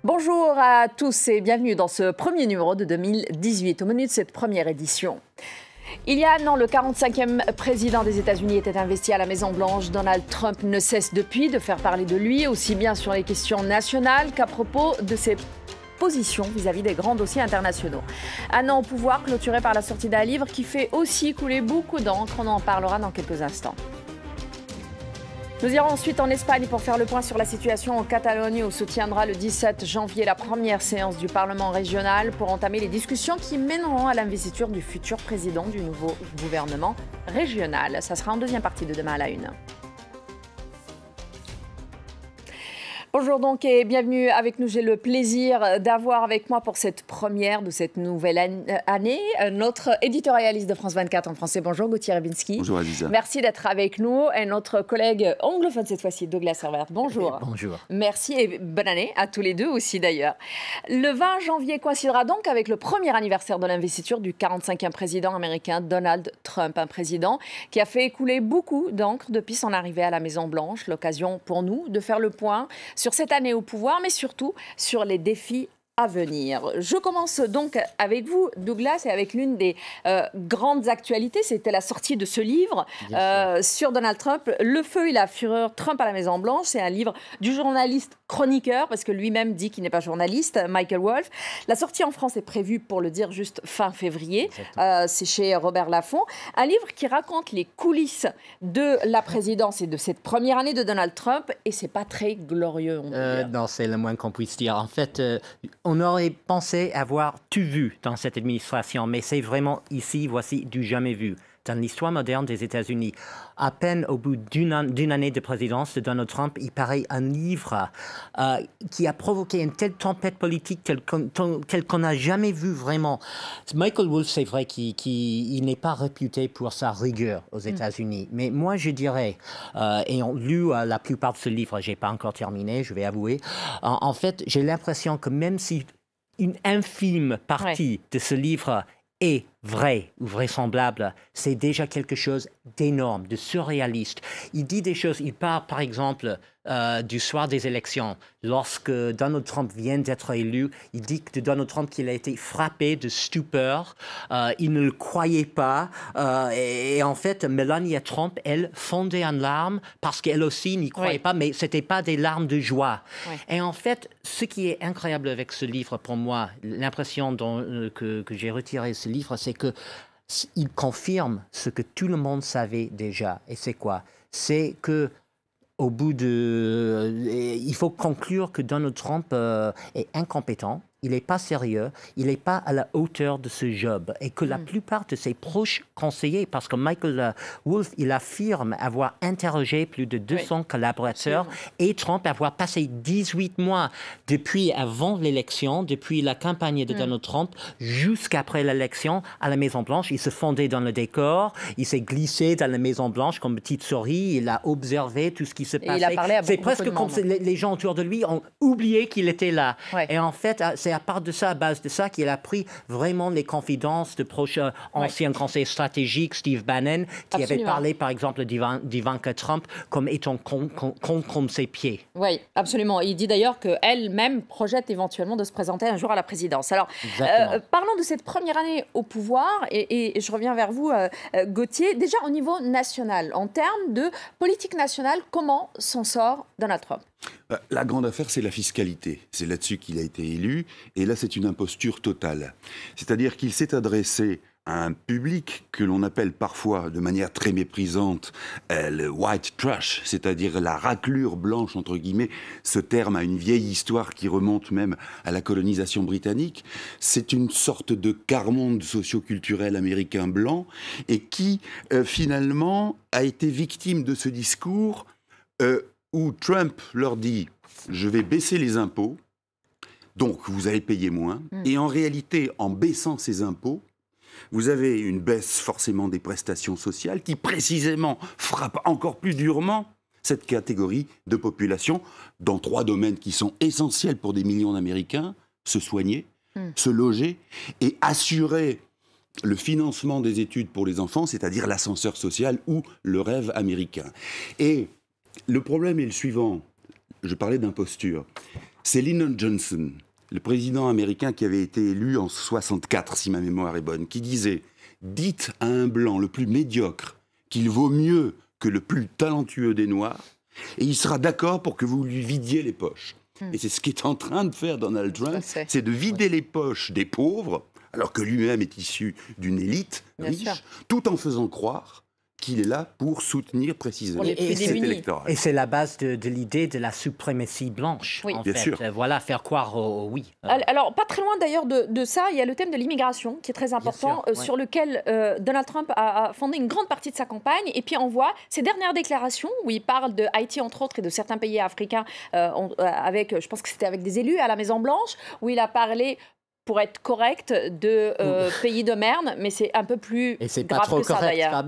Bonjour à tous et bienvenue dans ce premier numéro de 2018. Au menu de cette première édition. Il y a un an, le 45e président des États-Unis était investi à la Maison-Blanche. Donald Trump ne cesse depuis de faire parler de lui, aussi bien sur les questions nationales qu'à propos de ses positions vis-à-vis des grands dossiers internationaux. Un an au pouvoir, clôturé par la sortie d'un livre qui fait aussi couler beaucoup d'encre. On en parlera dans quelques instants. Nous irons ensuite en Espagne pour faire le point sur la situation en Catalogne où se tiendra le 17 janvier la première séance du Parlement régional pour entamer les discussions qui mèneront à l'investiture du futur président du nouveau gouvernement régional. Ça sera en deuxième partie de Demain à la Une. Bonjour donc et bienvenue avec nous. J'ai le plaisir d'avoir avec moi pour cette première de cette nouvelle année notre éditorialiste de France 24 en français. Bonjour Gauthier Rybinski. Bonjour Aziza. Merci d'être avec nous. Et notre collègue anglophone cette fois-ci, Douglas Hervert. Bonjour. Bonjour. Merci et bonne année à tous les deux aussi d'ailleurs. Le 20 janvier coïncidera donc avec le premier anniversaire de l'investiture du 45e président américain Donald Trump. Un président qui a fait écouler beaucoup d'encre depuis son arrivée à la Maison-Blanche. L'occasion pour nous de faire le point sur cette année au pouvoir, mais surtout sur les défis à venir. Je commence donc avec vous, Douglas, et avec l'une des grandes actualités. C'était la sortie de ce livre sur Donald Trump, Le feu et la fureur, Trump à la Maison-Blanche. C'est un livre du journaliste chroniqueur, parce que lui-même dit qu'il n'est pas journaliste, Michael Wolff. La sortie en France est prévue, pour le dire juste, fin février. C'est chez Robert Laffont. Un livre qui raconte les coulisses de la présidence et de cette première année de Donald Trump. Et c'est pas très glorieux, on peut dire. Non, c'est le moins qu'on puisse dire. En fait, on aurait pensé avoir tout vu dans cette administration, mais c'est vraiment ici, voici, du jamais vu. Dans l'histoire moderne des États-Unis, à peine au bout d'une année de présidence de Donald Trump, il paraît un livre qui a provoqué une telle tempête politique telle qu'on n'a jamais vu vraiment. Michael Wolff, c'est vrai qu'il n'est pas réputé pour sa rigueur aux États-Unis, mais moi je dirais, ayant lu la plupart de ce livre, je n'ai pas encore terminé, je vais avouer, en fait j'ai l'impression que même si une infime partie de ce livre est vrai ou vraisemblable, c'est déjà quelque chose d'énorme, de surréaliste. Il dit des choses, il parle par exemple du soir des élections. Lorsque Donald Trump vient d'être élu, il dit de Donald Trump qu'il a été frappé de stupeur, il ne le croyait pas, et en fait Melania Trump, elle, fondait en larmes parce qu'elle aussi n'y croyait pas, mais ce n'était pas des larmes de joie. Et en fait, ce qui est incroyable avec ce livre pour moi, l'impression que j'ai retiré de ce livre, c'est qu'il confirme ce que tout le monde savait déjà. Et c'est quoi? C'est que au bout de... il faut conclure que Donald Trump est incompétent, il n'est pas sérieux, il n'est pas à la hauteur de ce job. Et que la plupart de ses proches conseillers, parce que Michael Wolff, il affirme avoir interrogé plus de 200 collaborateurs et Trump avoir passé 18 mois depuis avant l'élection, depuis la campagne de Donald Trump, jusqu'après l'élection à la Maison-Blanche. Il se fondait dans le décor, il s'est glissé dans la Maison-Blanche comme petite souris, il a observé tout ce qui se passait. C'est presque comme si les gens autour de lui ont oublié qu'il était là. Et en fait, c'est à part de ça, à base de ça, qu'il a pris vraiment les confidences de proches anciens conseillers stratégiques, Steve Bannon, qui avait parlé par exemple d'Ivanka Trump comme étant contre ses pieds. Oui, absolument. Il dit d'ailleurs qu'elle-même projette éventuellement de se présenter un jour à la présidence. Alors, parlons de cette première année au pouvoir, et je reviens vers vous, Gauthier. Déjà au niveau national, en termes de politique nationale, comment s'en sort Donald Trump ? La grande affaire, c'est la fiscalité. C'est là-dessus qu'il a été élu. Et là, c'est une imposture totale. C'est-à-dire qu'il s'est adressé à un public que l'on appelle parfois, de manière très méprisante, le white trash, c'est-à-dire la raclure blanche, entre guillemets. Ce terme a une vieille histoire qui remonte même à la colonisation britannique. C'est une sorte de quart-monde socio-culturel américain blanc et qui, finalement, a été victime de ce discours où Trump leur dit « je vais baisser les impôts, donc vous allez payer moins ». Et en réalité, en baissant ces impôts, vous avez une baisse forcément des prestations sociales qui précisément frappe encore plus durement cette catégorie de population dans 3 domaines qui sont essentiels pour des millions d'Américains: se soigner, se loger et assurer le financement des études pour les enfants, c'est-à-dire l'ascenseur social ou le rêve américain. Et le problème est le suivant, je parlais d'imposture, C'est Lyndon Johnson, le président américain qui avait été élu en 64, si ma mémoire est bonne, qui disait « Dites à un blanc le plus médiocre qu'il vaut mieux que le plus talentueux des Noirs, et il sera d'accord pour que vous lui vidiez les poches. » Et c'est ce qu'est en train de faire Donald Trump, c'est de vider les poches des pauvres, alors que lui-même est issu d'une élite riche, tout en faisant croire qu'il est là pour soutenir précisément cet électorat. Et c'est la base de l'idée de la suprématie blanche, en bien fait. Sûr. Voilà, faire croire au oui. Alors, pas très loin d'ailleurs de ça, il y a le thème de l'immigration qui est très important, sur lequel Donald Trump a fondé une grande partie de sa campagne. Et puis on voit ses dernières déclarations où il parle de Haïti, entre autres, et de certains pays africains, je pense que c'était avec des élus à la Maison-Blanche, où il a parlé, pour être correct, de pays de merde, mais c'est un peu plus et c'est grave pas trop que ça correct, d'ailleurs.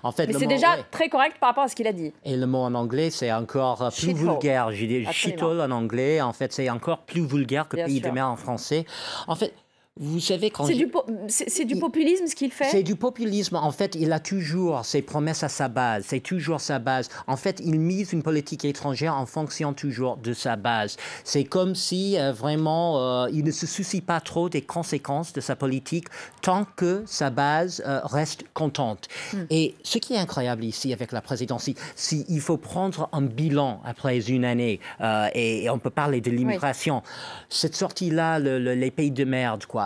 En fait, mais c'est déjà très correct par rapport à ce qu'il a dit. Et le mot en anglais, c'est encore plus vulgaire. J'ai dit shithole en anglais, en fait, c'est encore plus vulgaire que pays de merde en français. En fait, vous savez quand... C'est du populisme ce qu'il fait. C'est du populisme. En fait, il a toujours ses promesses à sa base. C'est toujours sa base. En fait, il mise une politique étrangère en fonction toujours de sa base. C'est comme si vraiment il ne se soucie pas trop des conséquences de sa politique tant que sa base reste contente. Et ce qui est incroyable ici avec la présidence, il faut prendre un bilan après une année et on peut parler de l'immigration. Cette sortie-là, les pays de merde, quoi.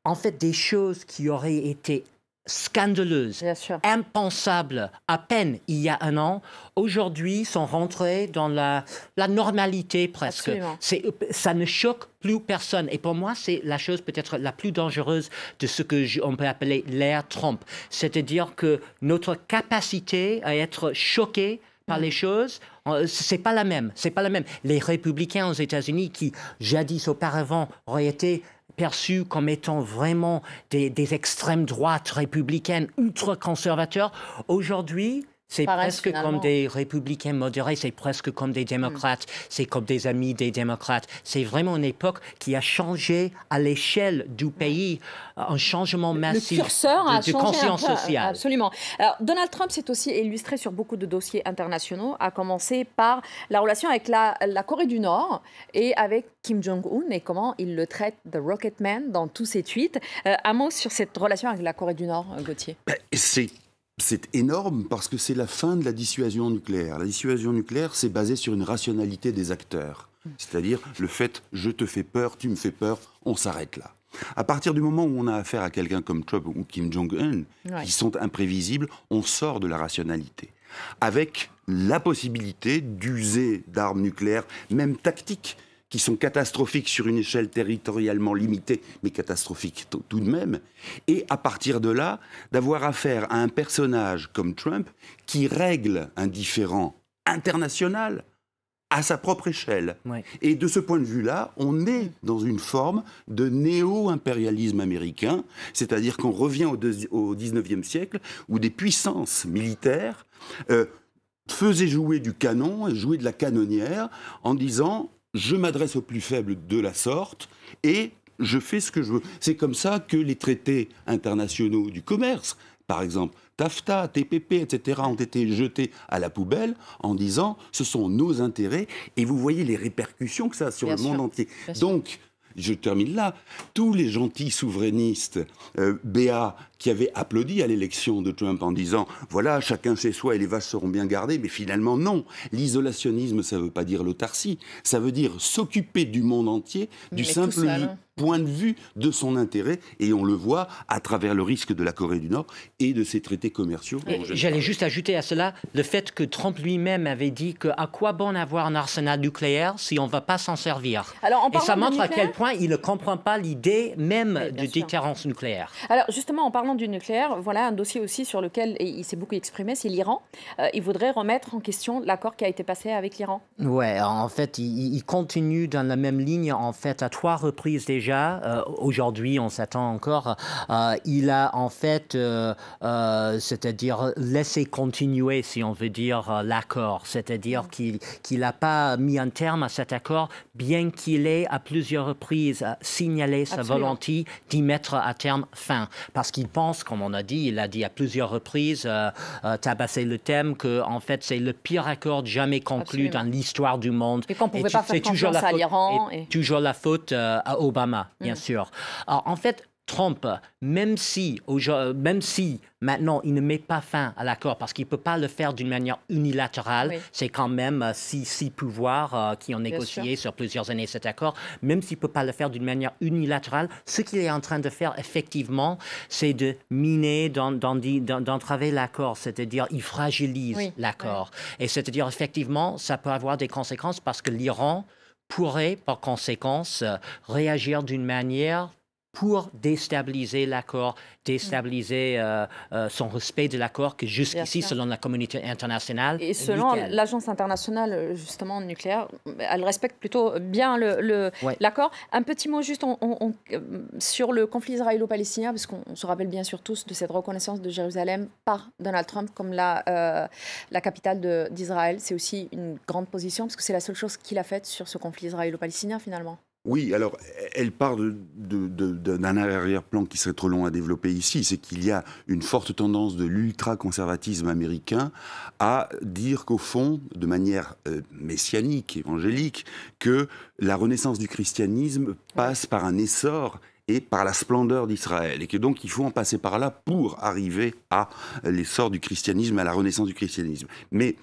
En fait, des choses qui auraient été scandaleuses, impensables à peine il y a un an, aujourd'hui sont rentrées dans la normalité presque. Ça ne choque plus personne. Et pour moi, c'est la chose peut-être la plus dangereuse de ce qu'on peut appeler l'ère Trump. C'est-à-dire que notre capacité à être choqué par les choses, c'est pas la même. C'est pas la même. Les républicains aux États-Unis qui, jadis auparavant, auraient été perçus comme étant vraiment des extrêmes droites républicaines ultra-conservateurs, aujourd'hui, c'est presque comme des républicains modérés, c'est presque comme des démocrates, c'est comme des amis des démocrates. C'est vraiment une époque qui a changé à l'échelle du pays, un changement massif de conscience sociale. Absolument. Alors, Donald Trump s'est aussi illustré sur beaucoup de dossiers internationaux, à commencer par la relation avec la Corée du Nord et avec Kim Jong-un et comment il le traite de Rocket Man dans tous ses tweets. Un mot sur cette relation avec la Corée du Nord, Gauthier. C'est énorme parce que c'est la fin de la dissuasion nucléaire. La dissuasion nucléaire, c'est basé sur une rationalité des acteurs. C'est-à-dire le fait « je te fais peur, tu me fais peur, on s'arrête là ». À partir du moment où on a affaire à quelqu'un comme Trump ou Kim Jong-un, qui sont imprévisibles, on sort de la rationalité. Avec la possibilité d'user d'armes nucléaires, même tactiques, qui sont catastrophiques sur une échelle territorialement limitée, mais catastrophiques tout de même. Et à partir de là, d'avoir affaire à un personnage comme Trump qui règle un différend international à sa propre échelle. Et de ce point de vue-là, on est dans une forme de néo-impérialisme américain, c'est-à-dire qu'on revient au 19e siècle, où des puissances militaires faisaient jouer du canon et jouer de la canonnière en disant... je m'adresse aux plus faibles de la sorte et je fais ce que je veux. C'est comme ça que les traités internationaux du commerce, par exemple, TAFTA, TPP, etc., ont été jetés à la poubelle en disant ce sont nos intérêts et vous voyez les répercussions que ça a sur le monde entier. Donc, je termine là, tous les gentils souverainistes BA qui avaient applaudi à l'élection de Trump en disant « voilà, chacun chez soi et les vaches seront bien gardées », mais finalement non. L'isolationnisme, ça ne veut pas dire l'autarcie, ça veut dire s'occuper du monde entier, du simple point de vue de son intérêt, et on le voit à travers le risque de la Corée du Nord et de ses traités commerciaux. J'allais juste ajouter à cela le fait que Trump lui-même avait dit que à quoi bon avoir un arsenal nucléaire si on ne va pas s'en servir. Alors, et ça montre à quel point il ne comprend pas l'idée même de déterrence nucléaire. Alors justement, en parlant du nucléaire, voilà un dossier aussi sur lequel il s'est beaucoup exprimé, c'est l'Iran. Il voudrait remettre en question l'accord qui a été passé avec l'Iran. Ouais, en fait, il continue dans la même ligne, en fait, à 3 reprises déjà. Aujourd'hui, on s'attend encore. Il a en fait, c'est-à-dire laissé continuer, si on veut dire, l'accord. C'est-à-dire qu'il n'a pas mis un terme à cet accord, bien qu'il ait à plusieurs reprises signalé sa volonté d'y mettre à terme fin. Parce qu'il pense, comme on a dit, il a dit à plusieurs reprises, tabasser le thème, que en fait c'est le pire accord jamais conclu dans l'histoire du monde. Et qu'on ne pouvait pas faire confiance à l'Iran. Et toujours la faute à Obama, bien sûr. Alors, en fait, Trump, même si maintenant il ne met pas fin à l'accord parce qu'il ne peut pas le faire d'une manière unilatérale, c'est quand même six pouvoirs qui ont négocié sur plusieurs années cet accord, même s'il ne peut pas le faire d'une manière unilatérale, ce qu'il est en train de faire effectivement, c'est de miner, d'entraver l'accord, c'est-à-dire il fragilise l'accord. Et c'est-à-dire effectivement, ça peut avoir des conséquences parce que l'Iran pourrait par conséquence réagir d'une manière pour déstabiliser l'accord, déstabiliser son respect de l'accord que jusqu'ici, selon la communauté internationale... Et selon l'Agence internationale, justement, nucléaire, elle respecte plutôt bien l'accord. Un petit mot juste sur le conflit israélo-palestinien, parce qu'on se rappelle bien sûr tous de cette reconnaissance de Jérusalem par Donald Trump comme la capitale d'Israël. C'est aussi une grande position, parce que c'est la seule chose qu'il a faite sur ce conflit israélo-palestinien, finalement. Oui, alors, elle part d'un arrière-plan qui serait trop long à développer ici. C'est qu'il y a une forte tendance de l'ultra-conservatisme américain à dire qu'au fond, de manière messianique, évangélique, que la renaissance du christianisme passe par un essor et par la splendeur d'Israël. Et que donc, il faut en passer par là pour arriver à l'essor du christianisme, à la renaissance du christianisme. Mais...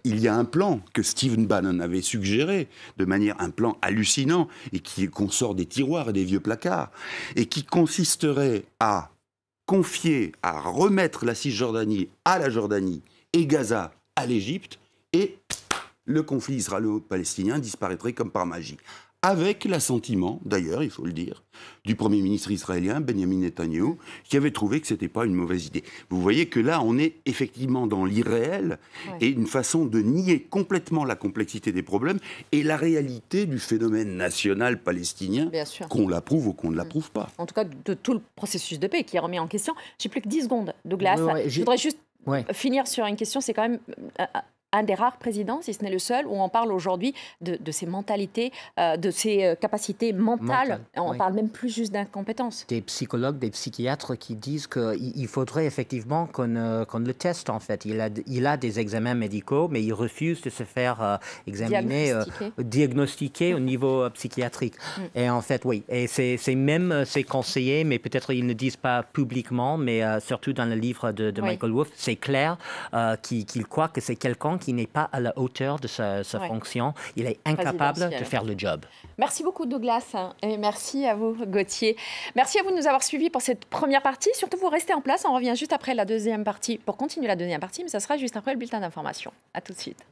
il y a un plan que Stephen Bannon avait suggéré, de manière un plan hallucinant, et qu'on sort des tiroirs et des vieux placards, et qui consisterait à confier, à remettre la Cisjordanie à la Jordanie et Gaza à l'Égypte, et le conflit israélo-palestinien disparaîtrait comme par magie. Avec l'assentiment, d'ailleurs, il faut le dire, du Premier ministre israélien, Benjamin Netanyahou, qui avait trouvé que ce n'était pas une mauvaise idée. Vous voyez que là, on est effectivement dans l'irréel et une façon de nier complètement la complexité des problèmes et la réalité du phénomène national palestinien, qu'on l'approuve ou qu'on ne l'approuve pas. En tout cas, de tout le processus de paix qui est remis en question. J'ai plus que 10 secondes, Douglas. Je voudrais juste finir sur une question, c'est quand même... un des rares présidents, si ce n'est le seul, où on parle aujourd'hui de ses mentalités, de ses capacités mentales. On ne parle même plus juste d'incompétence. Des psychologues, des psychiatres qui disent qu'il faudrait effectivement qu'on le teste, en fait. Il a des examens médicaux, mais il refuse de se faire examiner, diagnostiquer au niveau psychiatrique. Et en fait, oui. Et c'est même ses conseillers, mais peut-être ils ne disent pas publiquement, mais surtout dans le livre de Michael Wolff, c'est clair qu'il croit que c'est quelqu'un qui n'est pas à la hauteur de sa fonction. Il est incapable de faire le job. Merci beaucoup, Douglas. Et merci à vous, Gauthier. Merci à vous de nous avoir suivis pour cette première partie. Surtout, vous restez en place. On revient juste après la deuxième partie pour continuer la deuxième partie, mais ça sera juste après le bulletin d'information. À tout de suite.